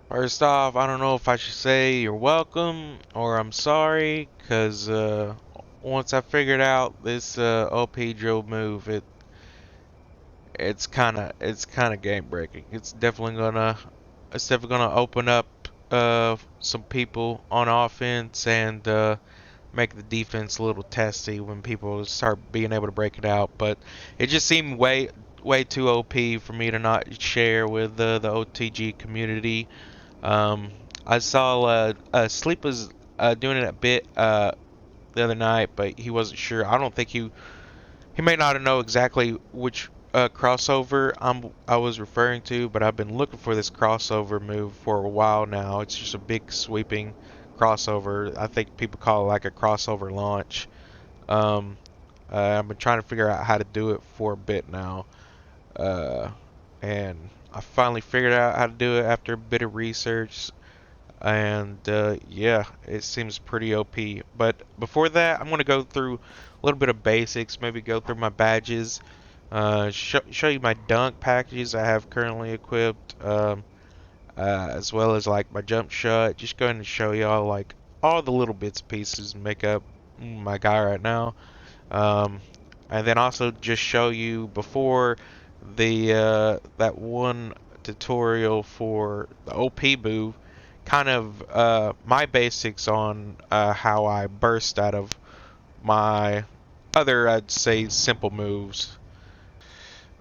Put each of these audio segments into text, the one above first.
First off, I don't know if I should say you're welcome or I'm sorry, cause once I figured out this OP drill move, it's kind of game breaking. It's definitely gonna open up some people on offense and make the defense a little testy when people start being able to break it out. But it just seemed way too OP for me to not share with the OTG community. Um, I saw Sleep was doing it a bit the other night, but he wasn't sure. I don't think he may not know exactly which crossover I was referring to, but I've been looking for this crossover move for a while now. It's just a big sweeping crossover. I think people call it like a crossover launch. Um, I've been trying to figure out how to do it for a bit now, uh, and I finally figured out how to do it after a bit of research. And yeah, it seems pretty OP. But before that, I'm gonna go through a little bit of basics, maybe go through my badges, show you my dunk packages I have currently equipped, as well as like my jump shot. Just going to show y'all like all the little bits and pieces make up my guy right now. Um, and then also just show you before the that one tutorial for the OP move, kind of my basics on how I burst out of my other, I'd say, simple moves.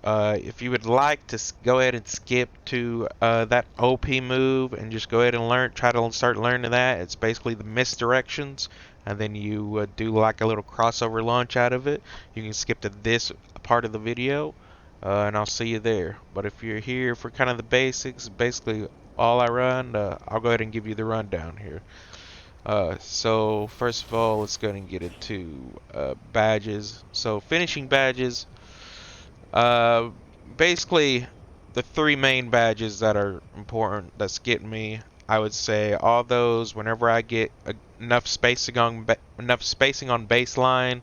If you would like to go ahead and skip to that OP move and just go ahead and try to start learning that, it's basically the misdirections, and then you do like a little crossover launch out of it. You can skip to this part of the video, and I'll see you there. But if you're here for kind of the basics, basically all I run, I'll go ahead and give you the rundown here. So first of all, let's go ahead and get into badges. So finishing badges. Uh, Basically, the three main badges that are important that's getting me, I would say all those. Whenever I get enough spacing on baseline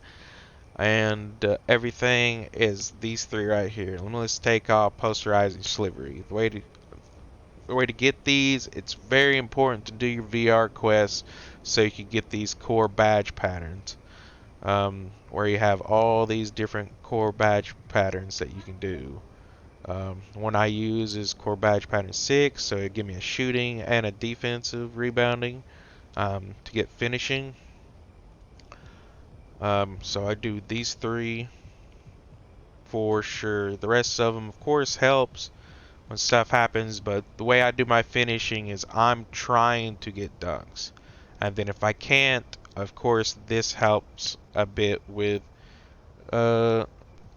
and everything, is these three right here: limitless takeoff, posterizing, slivery. The way to get these, it's very important to do your VR quests so you can get these core badge patterns, where you have all these different core badge patterns that you can do. One I use is core badge pattern 6, so it give me a shooting and a defensive rebounding to get finishing. So I do these three for sure. The rest of them, of course, helps when stuff happens, but the way I do my finishing is I'm trying to get dunks. And then if I can't, of course, this helps a bit with uh,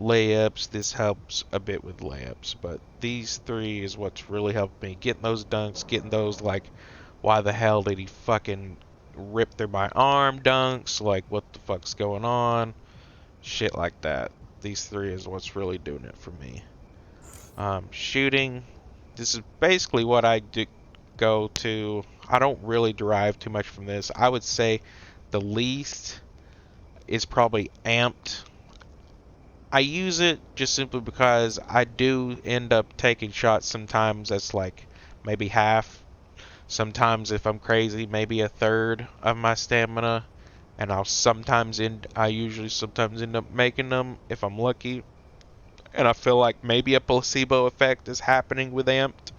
layups. This helps a bit with layups, but these three is what's really helped me. Getting those dunks, getting those like, why the hell did he fucking rip through my arm dunks? Like, what the fuck's going on? Shit like that. These three is what's really doing it for me. Shooting. This is basically what I do go to. I don't really derive too much from this. I would say the least is probably amped. I use it just simply because I do end up taking shots sometimes that's like maybe half. Sometimes if I'm crazy, maybe a third of my stamina. And I usually sometimes end up making them if I'm lucky. And I feel like maybe a placebo effect is happening with amped.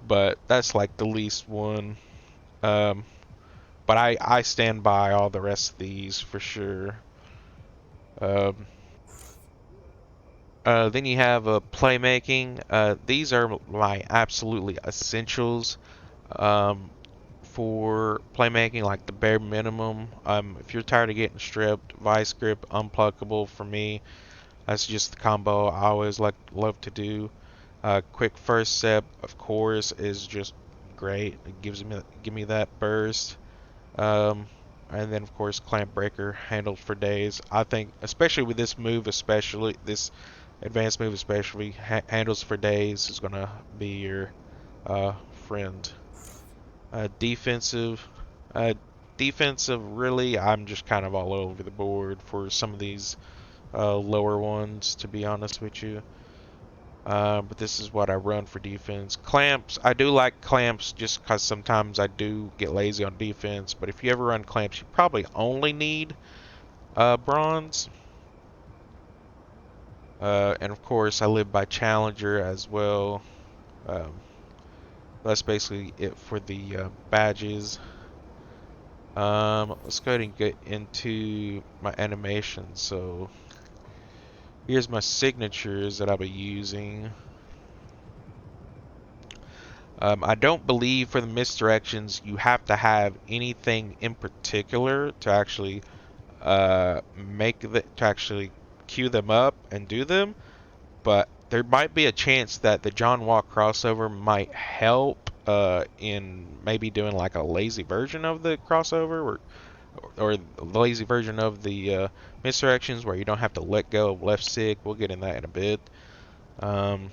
But that's like the least one. Um, but I stand by all the rest of these for sure. Um, then you have playmaking. These are my absolutely essentials for playmaking, like the bare minimum. If you're tired of getting stripped, vice grip, unpluckable for me. That's just the combo I always love to do. Quick first step, of course, is just great. It give me that burst. Um, and then of course clamp breaker handled for days. I think especially with this move, especially this advanced move, especially handles for days is gonna be your friend. Defensive, uh, defensive. Really, I'm just kind of all over the board for some of these lower ones. To be honest with you, But this is what I run for defense. Clamps, I do like clamps just because sometimes I do get lazy on defense. But if you ever run clamps, you probably only need bronze. And of course, I live by Challenger as well. Um, that's basically it for the badges. Let's go ahead and get into my animation. So here's my signatures that I'll be using. I don't believe for the misdirections you have to have anything in particular to actually to actually queue them up and do them, but there might be a chance that the John Walk crossover might help in maybe doing like a lazy version of the crossover or the lazy version of the misdirections where you don't have to let go of left sig. We'll get in that in a bit. Um,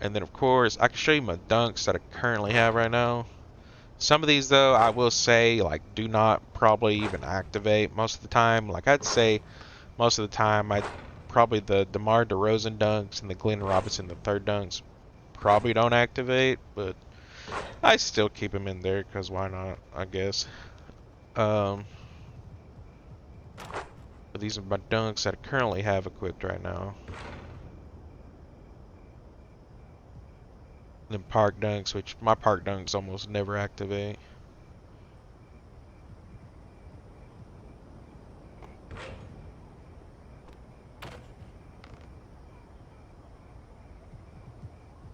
and then of course I can show you my dunks that I currently have right now. Some of these though I will say like do not probably even activate most of the time. Like I'd say most of the time I probably the DeMar DeRozan dunks and the Glenn Robinson the third dunks probably don't activate, but I still keep them in there because why not, I guess. Um, but these are my dunks that I currently have equipped right now. And then park dunks, which my park dunks almost never activate.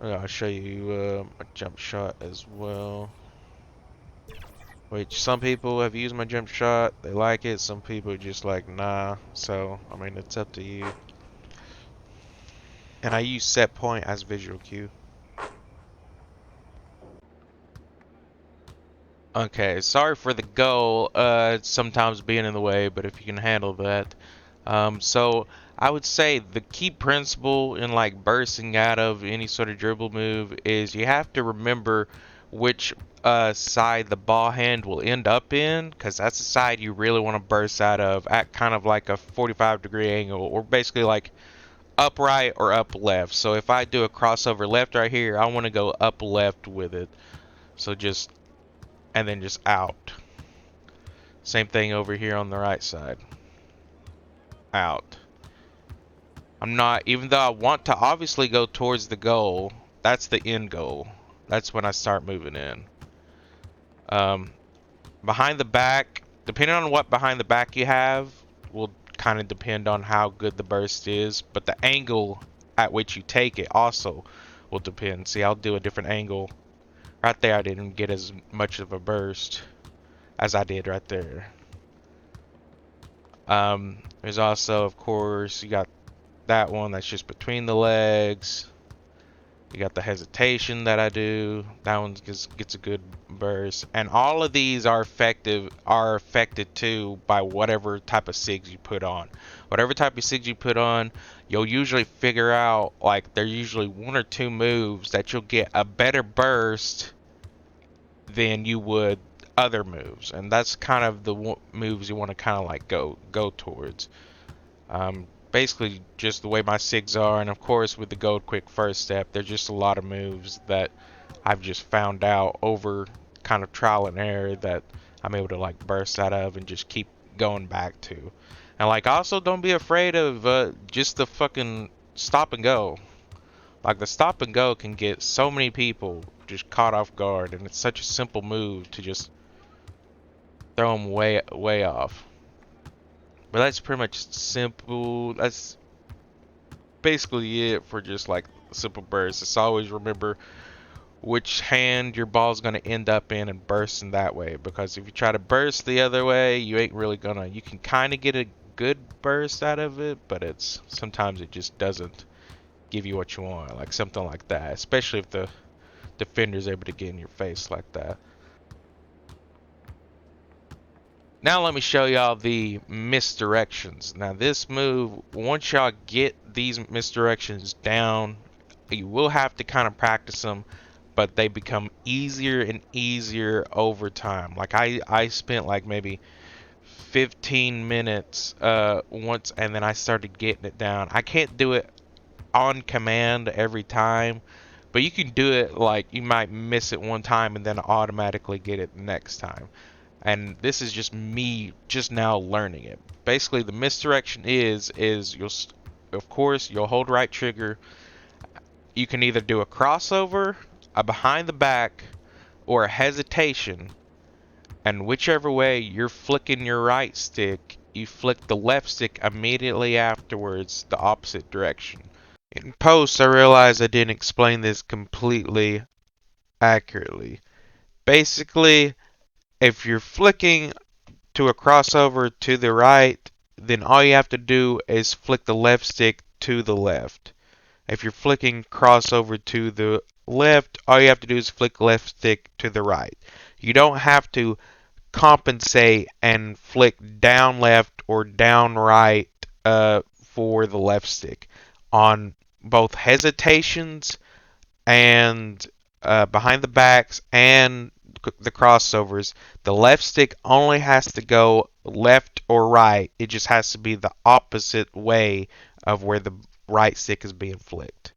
I'll show you a jump shot as well. Which some people have used my jump shot, they like it. Some people are just like, nah. So, I mean, it's up to you. And I use set point as visual cue. Okay, sorry for the goal, sometimes being in the way, but if you can handle that. So I would say the key principle in like bursting out of any sort of dribble move is you have to remember which side the ball hand will end up in, because that's the side you really want to burst out of at kind of like a 45-degree angle, or basically like up right or up left. So if I do a crossover left right here, I want to go up left with it. So just and then just out. Same thing over here on the right side. Out. I'm not, even though I want to obviously go towards the goal, that's the end goal. That's when I start moving in. Um, Behind the back, depending on what behind the back you have, will kind of depend on how good the burst is. But the angle at which you take it also will depend. See, I'll do a different angle. Right there, I didn't get as much of a burst as I did right there. There's also, of course, you got that one that's just between the legs. You got the hesitation that I do. That one gets a good burst. And all of these are affected too by whatever type of SIGs you put on. Whatever type of SIGs you put on, you'll usually figure out like there's usually one or two moves that you'll get a better burst than you would other moves, and that's kind of the moves you want to kind of like go towards. Basically just the way my SIGs are, and of course with the gold quick first step, there's just a lot of moves that I've just found out over kind of trial and error that I'm able to like burst out of and just keep going back to. And like also don't be afraid of just the fucking stop and go. Like the stop and go can get so many people just caught off guard, and it's such a simple move to just throw them way off. But that's pretty much simple. That's basically it for just like simple bursts. It's always remember which hand your ball's going to end up in and burst in that way. Because if you try to burst the other way, you ain't really gonna. You can kind of get a good burst out of it, but it's sometimes it just doesn't give you what you want. Like something like that, especially if the defender's able to get in your face like that. Now let me show y'all the misdirections. Now this move, once y'all get these misdirections down, you will have to kind of practice them, but they become easier and easier over time. Like I spent like maybe 15 minutes once, and then I started getting it down. I can't do it on command every time, but you can do it like you might miss it one time and then automatically get it next time. And this is just me just now learning it. Basically, the misdirection is you'll of course you'll hold right trigger. You can either do a crossover, a behind the back, or a hesitation, and whichever way you're flicking your right stick, you flick the left stick immediately afterwards, the opposite direction. In post, I realized I didn't explain this completely accurately. Basically, if you're flicking to a crossover to the right, then all you have to do is flick the left stick to the left. If you're flicking crossover to the left, all you have to do is flick left stick to the right. You don't have to compensate and flick down left or down right for the left stick. On both hesitations and behind the backs and the crossovers, the left stick only has to go left or right. It just has to be the opposite way of where the right stick is being flicked.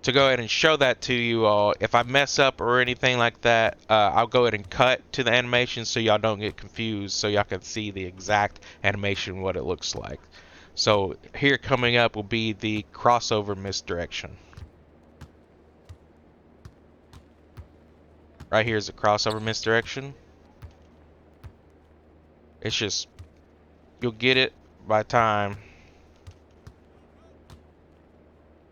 To go ahead and show that to you all, if I mess up or anything like that, I'll go ahead and cut to the animation so y'all don't get confused, so y'all can see the exact animation, what it looks like. So here coming up will be the crossover misdirection. Right here is the crossover misdirection. It's just, you'll get it by time.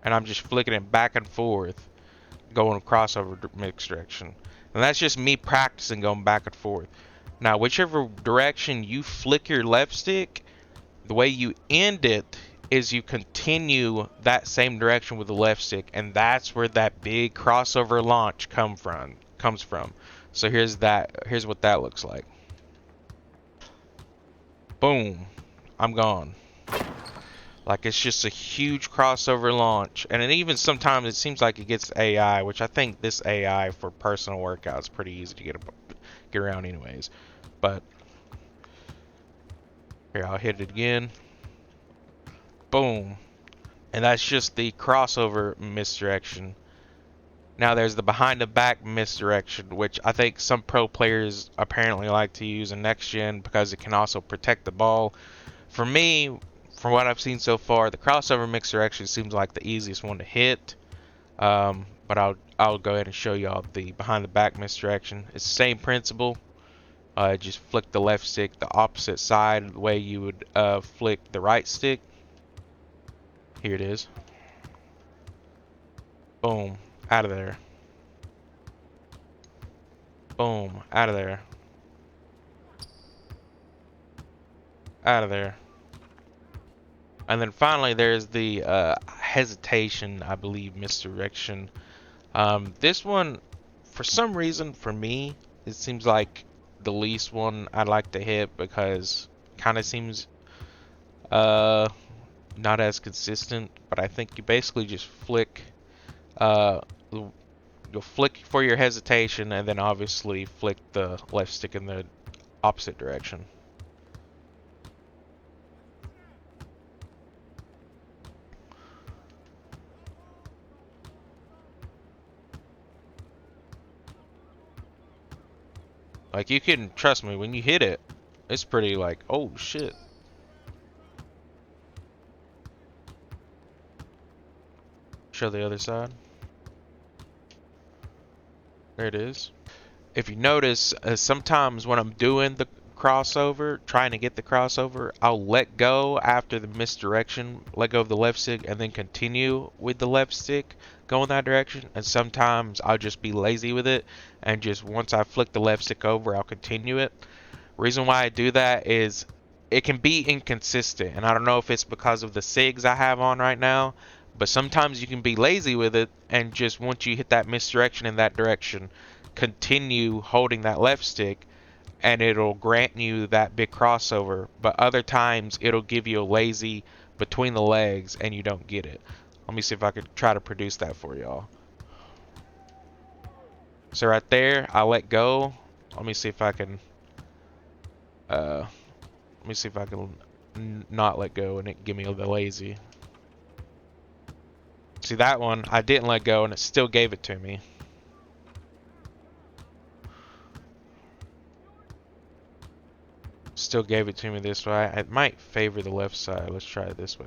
And I'm just flicking it back and forth, going crossover misdirection. And that's just me practicing going back and forth. Now, whichever direction you flick your left stick, the way you end it is you continue that same direction with the left stick, and that's where that big crossover launch comes from. So here's what that looks like. Boom, I'm gone. Like, it's just a huge crossover launch, and it even sometimes it seems like it gets AI, which I think this AI for personal workout is pretty easy to get around anyways. But here, I'll hit it again. Boom. And that's just the crossover misdirection. Now there's the behind the back misdirection, which I think some pro players apparently like to use in next gen because it can also protect the ball. For me, from what I've seen so far, the crossover misdirection seems like the easiest one to hit. But I'll go ahead and show y'all the behind the back misdirection. It's the same principle. Just flick the left stick the opposite side the way you would flick the right stick. Here it is. Boom, out of there. Boom, out of there. Out of there. And then finally there's the hesitation, I believe, misdirection. This one, for some reason, for me, it seems like the least one I'd like to hit because it kind of seems not as consistent. But I think you basically just flick, uh, you'll flick for your hesitation and then obviously flick the left stick in the opposite direction. Like, you can trust me, when you hit it, it's pretty like, oh shit. Show the other side. There it is. If you notice, sometimes when I'm doing the crossover, trying to get the crossover, I'll let go after the misdirection, let go of the left stick, and then continue with the left stick going that direction. And sometimes I'll just be lazy with it, and just once I flick the left stick over, I'll continue it. Reason why I do that is it can be inconsistent, and I don't know if it's because of the SIGs I have on right now, but sometimes you can be lazy with it, and just once you hit that misdirection in that direction, continue holding that left stick, and it'll grant you that big crossover. But other times it'll give you a lazy between the legs, and you don't get it. Let me see if I could try to produce that for y'all. So right there, I let go. Let me see if I can. Let me see if I can not let go and it give me the lazy. See that one, I didn't let go and it still gave it to me. Still gave it to me this way. I might favor the left side. Let's try it this way.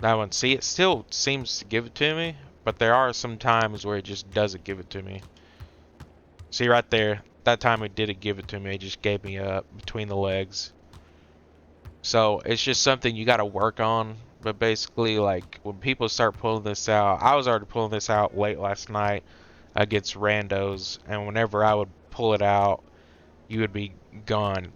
That one, see, it still seems to give it to me, but there are some times where it just doesn't give it to me. See right there, that time it didn't give it to me. It just gave me between the legs. So it's just something you got to work on. But basically, like when people start pulling this out, I was already pulling this out late last night against randos, and whenever I would pull it out, you would be gone.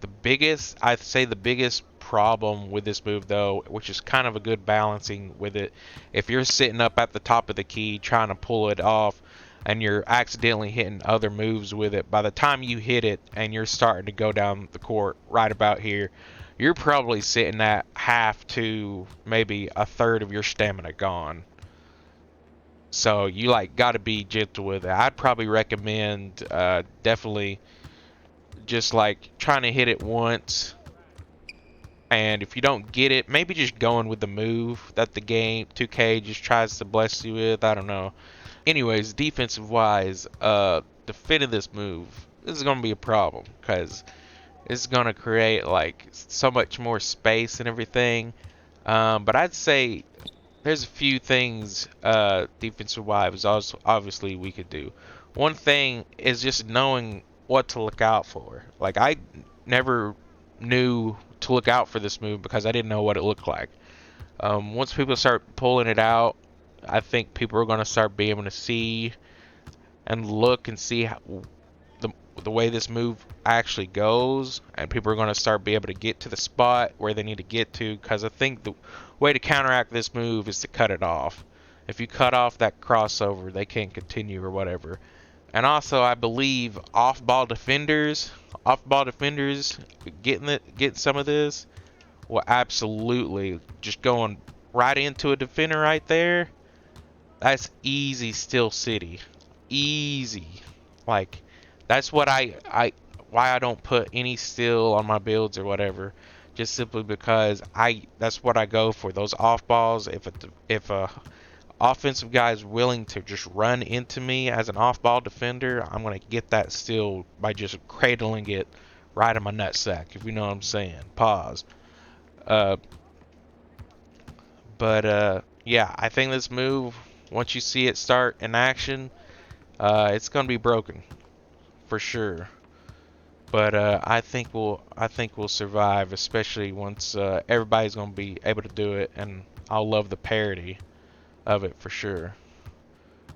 I'd say the biggest problem with this move though, which is kind of a good balancing with it, if you're sitting up at the top of the key trying to pull it off and you're accidentally hitting other moves with it, by the time you hit it and you're starting to go down the court right about here, you're probably sitting at half to maybe a third of your stamina gone. So you like got to be gentle with it. I'd probably recommend definitely just like trying to hit it once, and if you don't get it, maybe just going with the move that the game 2K just tries to bless you with. I don't know. Anyways, defensive wise, defending this move, this is gonna be a problem because it's gonna create like so much more space and everything. But I'd say there's a few things defensive wise also obviously we could do. One thing is just knowing what to look out for. Like I never knew to look out for this move because I didn't know what it looked like. Once people start pulling it out, I think people are going to start being able to see and look and see how, the way this move actually goes, and people are going to start be able to get to the spot where they need to get to, because I think the way to counteract this move is to cut it off. If you cut off that crossover, they can't continue or whatever. And also, I believe off-ball defenders getting some of this will absolutely just going right into a defender right there. That's easy Steel City. Easy. Like that's what why I don't put any steel on my builds or whatever. Just simply because that's what I go for. Those off balls. If a offensive guy is willing to just run into me as an off ball defender, I'm gonna get that steal by just cradling it right in my nutsack. If you know what I'm saying. Pause. Uh, but yeah, I think this move, once you see it start in action, it's gonna be broken for sure. But I think we'll survive, especially once everybody's gonna be able to do it, and I'll love the parody of it for sure.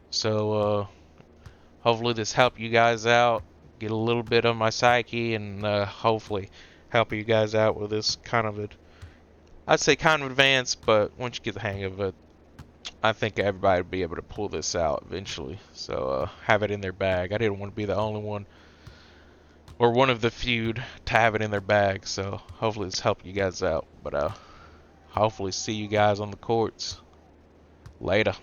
So hopefully this helped you guys out, get a little bit of my psyche, and hopefully help you guys out with this kind of I'd say kind of advanced, but once you get the hang of it, I think everybody will be able to pull this out eventually. So have it in their bag. I didn't want to be the only one or one of the few to have it in their bag. So hopefully this helped you guys out. But hopefully see you guys on the courts later.